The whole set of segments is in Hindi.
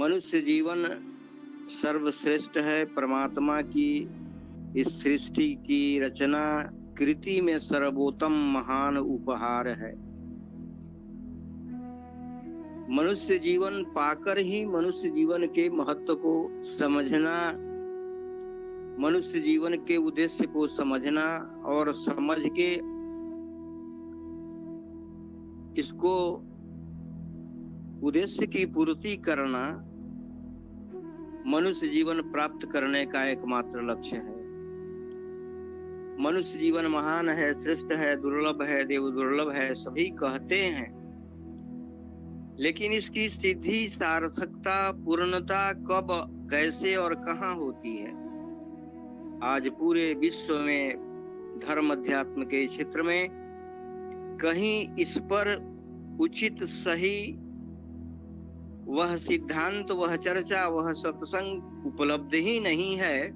मनुष्य जीवन सर्वश्रेष्ठ है। परमात्मा की इस सृष्टि की रचना कृति में सर्वोत्तम महान उपहार है। मनुष्य जीवन पाकर ही मनुष्य जीवन के महत्व को समझना, मनुष्य जीवन के उद्देश्य को समझना और समझ के इसको उद्देश्य की पूर्ति करना मनुष्य जीवन प्राप्त करने का एकमात्र लक्ष्य है। मनुष्य जीवन महान है, श्रेष्ठ है, दुर्लभ है, देव दुर्लभ है, सभी कहते हैं, लेकिन इसकी सिद्धि, सार्थकता, पूर्णता कब, कैसे और कहाँ होती है? आज पूरे विश्व में धर्म अध्यात्म के क्षेत्र में कहीं इस पर उचित, सही वह सिद्धांत, वह चर्चा, वह सत्संग उपलब्ध ही नहीं है।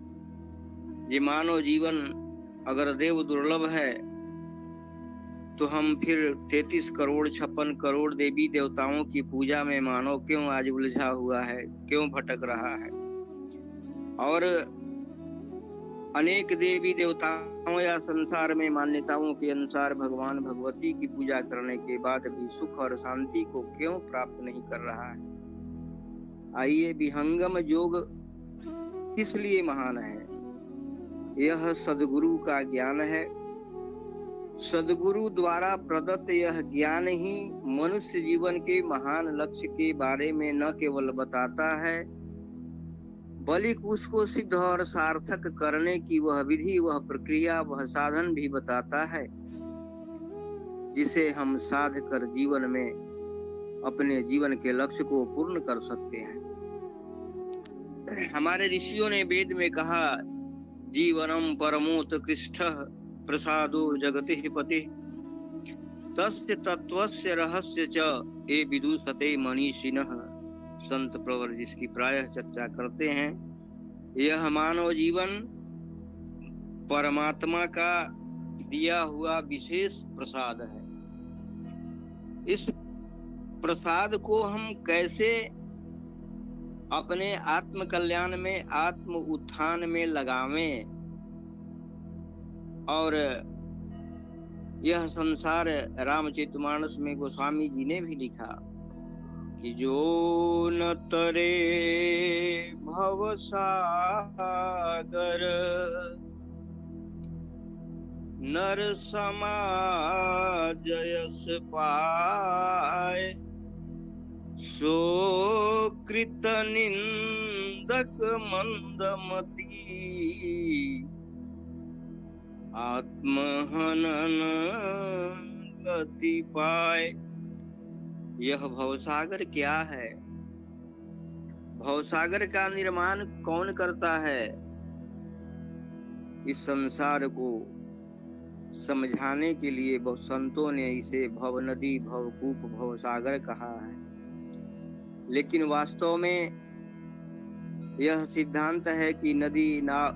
ये मानव जीवन अगर देव दुर्लभ है तो हम फिर 33 करोड़ 56 करोड़ देवी देवताओं की पूजा में मानव क्यों आज उलझा हुआ है, क्यों भटक रहा है? और अनेक देवी देवताओं या संसार में मान्यताओं के अनुसार भगवान भगवती की पूजा करने के बाद भी सुख और शांति को क्यों प्राप्त नहीं कर रहा है? आइए, विहंगम योग किस लिए महान है? यह सद्गुरु का ज्ञान है। सद्गुरु द्वारा प्रदत्त यह ज्ञान ही मनुष्य जीवन के महान लक्ष्य के बारे में न केवल बताता है, बल्कि उसको सिद्ध और सार्थक करने की वह विधि, वह प्रक्रिया, वह साधन भी बताता है, जिसे हम साध कर जीवन में अपने जीवन के लक्ष्य को पूर्ण कर सकते हैं। हमारे ऋषियों ने वेद में कहा, जीवनम परमोत्कृष्टः प्रसादो जगति पति तस्य तत्वस्य रहस्य च ये विदुषते मनीषिणः। संत प्रवर जिसकी प्रायः चर्चा करते हैं, यह मानव जीवन परमात्मा का दिया हुआ विशेष प्रसाद है। इस प्रसाद को हम कैसे अपने आत्म कल्याण में, आत्म उत्थान में लगावें? और यह संसार रामचरितमानस में गोस्वामी जी ने भी लिखा कि जो न तरे भव सागर नर समाज यस पाए, सो कृत निंदक मंदमती आत्महनन गति पाए। यह भवसागर क्या है? भवसागर का निर्माण कौन करता है? इस संसार को समझाने के लिए बहुत संतों ने इसे भव नदी, भवकूप, भवसागर कहा है, लेकिन वास्तव में यह सिद्धांत है कि नदी ना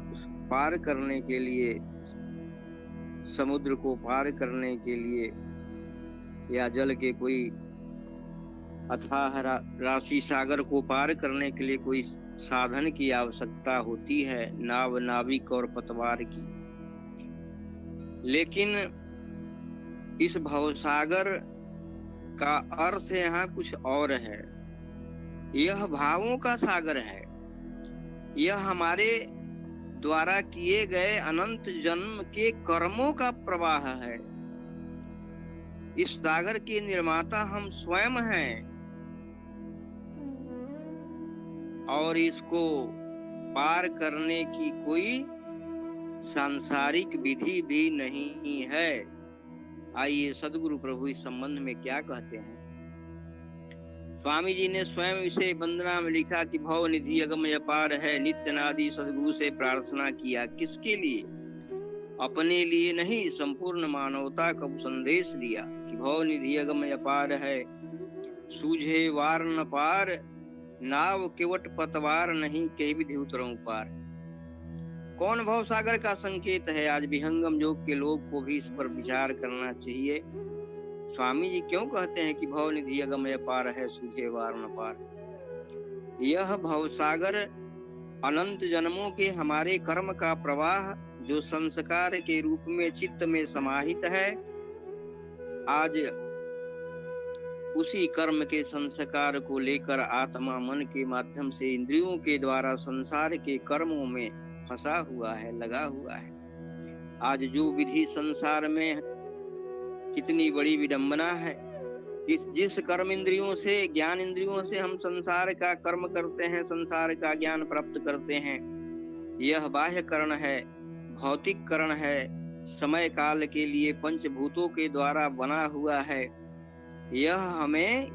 पार करने के लिए, समुद्र को पार करने के लिए या जल के कोई अथाह राशि सागर को पार करने के लिए कोई साधन की आवश्यकता होती है, नाव, नाविक और पतवार की। लेकिन इस भवसागर का अर्थ यहाँ कुछ और है। यह भावों का सागर है। यह हमारे द्वारा किए गए अनंत जन्म के कर्मों का प्रवाह है। इस सागर के निर्माता हम स्वयं हैं और इसको पार करने की कोई सांसारिक विधि भी नहीं है। आइए, सद्गुरु प्रभु इस संबंध में क्या कहते हैं। स्वामी जी ने स्वयं इसे वंदना में लिखा कि भव निधि अगम अपार है, नित्य नादि सद्गुरु से प्रार्थना किया। किसके लिए? अपने लिए नहीं, संपूर्ण मानवता का संदेश दिया कि भव निधि अगम अपार है, सूझे वार न पार, नाव केवट पतवार नहीं, कहीं विधि उतरऊं पार। कौन भव सागर का संकेत है? आज विहंगम योग के लोग को भी इस पर विचार करना चाहिए। स्वामी जी क्यों कहते हैं कि भव निधि अगम अपार है, सूझे वार न पार? यह भवसागर अनंत जन्मों के हमारे कर्म का प्रवाह जो संस्कार के रूप में चित्त में समाहित है, आज उसी कर्म के संस्कार को लेकर आत्मा मन के माध्यम से इंद्रियों के द्वारा संसार के कर्मों में फंसा हुआ है, लगा हुआ है। आज जो विधि संसार में कितनी बड़ी विडंबना है, जिस कर्म इंद्रियों से, ज्ञान इंद्रियों से हम संसार का कर्म करते हैं, संसार का ज्ञान प्राप्त करते हैं, यह बाह्य करण है, भौतिक करण है, समय काल के लिए पंचभूतों के द्वारा बना हुआ है। यह हमें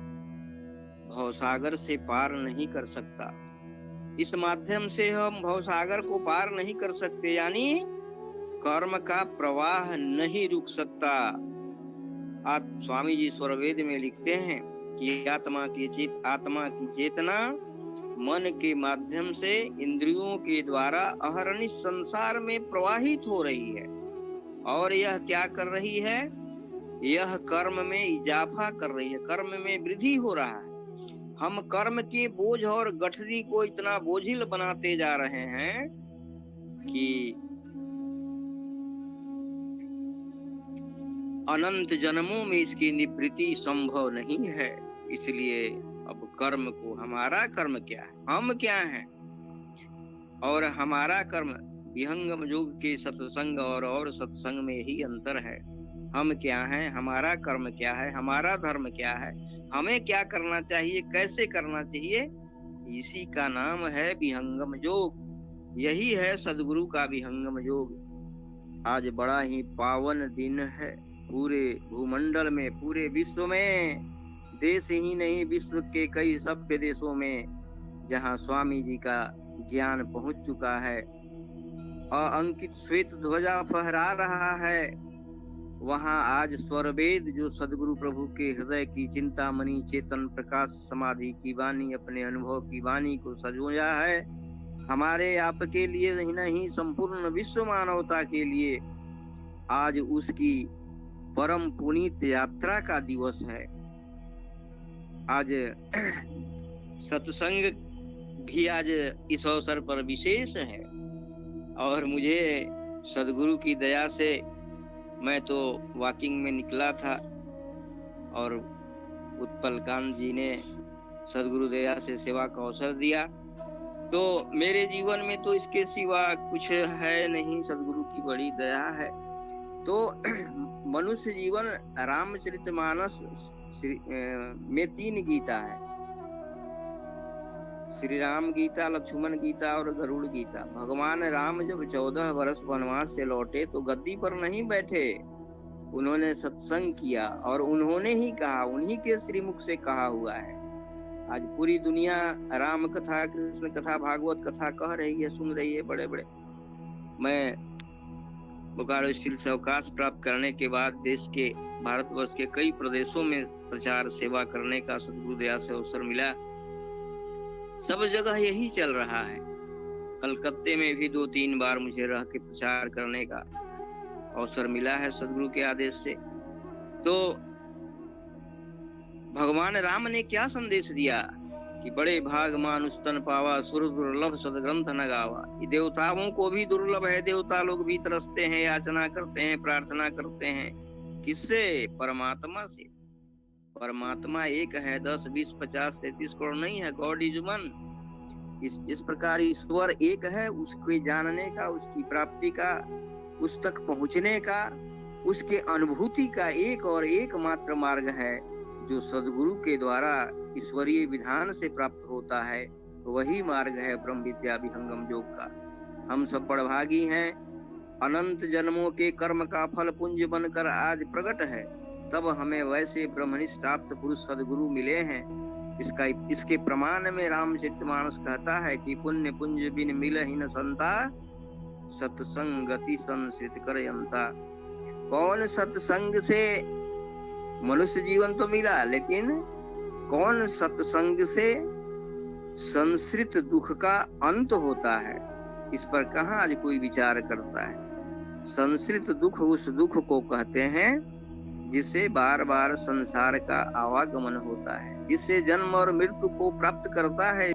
भवसागर से पार नहीं कर सकता। इस माध्यम से हम भवसागर को पार नहीं कर सकते, यानी कर्म का प्रवाह नहीं रुक सकता। आज स्वामी जी स्वरवेद में लिखते हैं कि आत्मा की चेतना मन के माध्यम से इंद्रियों के द्वारा अहरनिश संसार में प्रवाहित हो रही है, और यह क्या कर रही है? यह कर्म में इजाफा कर रही है, कर्म में वृद्धि हो रहा है। हम कर्म के बोझ और गठरी को इतना बोझिल बनाते जा रहे हैं कि अनंत जन्मों में इसकी निवृत्ति संभव नहीं है। इसलिए अब कर्म को, हमारा कर्म क्या है, हम क्या हैं, और हमारा कर्म विहंगम योग के सत्संग और सत्संग में ही अंतर है। हम क्या हैं, हमारा कर्म क्या है, हमारा धर्म क्या है, हमें क्या करना चाहिए, कैसे करना चाहिए, इसी का नाम है विहंगम योग। यही है सदगुरु का विहंगम योग। आज बड़ा ही पावन दिन है। पूरे भूमंडल में, पूरे विश्व में, देश ही नहीं विश्व के कई सभ्य देशों में जहां स्वामी जी का ज्ञान पहुंच चुका है, अंकित श्वेत ध्वजा फहरा रहा है, वहां आज स्वरवेद जो सदगुरु प्रभु के हृदय की चिंतामणि चेतन प्रकाश समाधि की वाणी, अपने अनुभव की वाणी को सजोया है, हमारे आपके लिए ही नहीं संपूर्ण विश्व मानवता के लिए आज उसकी परम पुनीत यात्रा का दिवस है। आज सत्संग भी आज इस अवसर पर विशेष है, और मुझे सदगुरु की दया से, मैं तो वॉकिंग में निकला था और उत्पल कांत जी ने सदगुरु दया से सेवा का अवसर दिया, तो मेरे जीवन में तो इसके सिवा कुछ है नहीं, सदगुरु की बड़ी दया है। तो मनुष्य जीवन रामचरितमानस में 3 गीता है, श्री राम गीता, लक्ष्मण गीता और गरुड़ गीता। भगवान राम जब 14 वर्ष वनवास से लौटे तो गद्दी पर नहीं बैठे, उन्होंने सत्संग किया, और उन्होंने ही कहा, उन्हीं के श्रीमुख से कहा हुआ है। आज पूरी दुनिया राम कथा, कृष्ण कथा, भागवत कथा कह रही है, सुन रही है, बड़े बड़े। मैं बोकारो स्टील से अवकाश प्राप्त करने के बाद देश के, भारतवर्ष के कई प्रदेशों में प्रचार सेवा करने का सदगुरु दया से अवसर मिला। सब जगह यही चल रहा है। कलकत्ते में भी 2-3 बार मुझे रह के प्रचार करने का अवसर मिला है सदगुरु के आदेश से। तो भगवान राम ने क्या संदेश दिया कि बड़े भाग मानुष तन पावा, सुर दुर्लभ सदग्रंथ न गावा। ये देवताओं को भी दुर्लभ है, देवता लोग भी तरसते हैं, याचना करते हैं, प्रार्थना करते हैं, किससे? परमात्मा से। परमात्मा एक है, 10, 20, 50, 33 करोड़ नहीं है। God is one. इस प्रकार ईश्वर एक है, उसके जानने का, उसकी प्राप्ति का, उस तक पहुंचने का, उसके अनुभूति का एक और एक मात्र मार्ग है जो सदगुरु के द्वारा ईश्वरीय विधान से प्राप्त होता है। वही मार्ग है ब्रह्म विद्या विहंगम योग का। हम सब बड़भागी हैं। अनंत जन्मों के कर्म का फल पुंज बनकर आज प्रकट है, तब हमें वैसे ब्रह्मनिष्ठ प्राप्त पुरुष सदगुरु मिले हैं। इसके प्रमाण में रामचरितमानस कहता है कि पुण्य पुंज बिन मिलहि न संता, सत्संगति संसृत करयंता। कौन सत्संग से मनुष्य जीवन तो मिला, लेकिन कौन सत्संग से संसृत दुख का अंत होता है, इस पर कहाँ आज कोई विचार करता है। संसृत दुख उस दुख को कहते हैं जिससे बार बार संसार का आवागमन होता है, जिससे जन्म और मृत्यु को प्राप्त करता है।